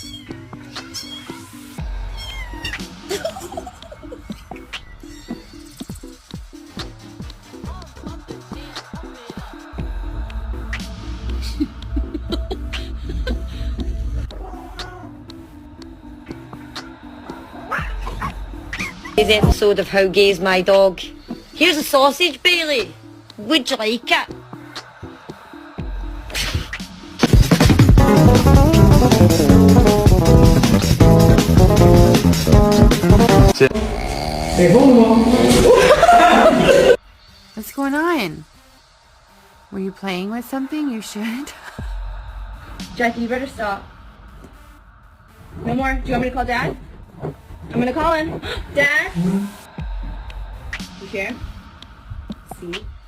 Today's episode of How Gay's My Dog. Here's a sausage, Bailey. Would you like it? What's going on? Were you playing with something? You should. Jackie, you better stop. No more. Do you want me to call Dad? I'm gonna call him. Dad? You here? See?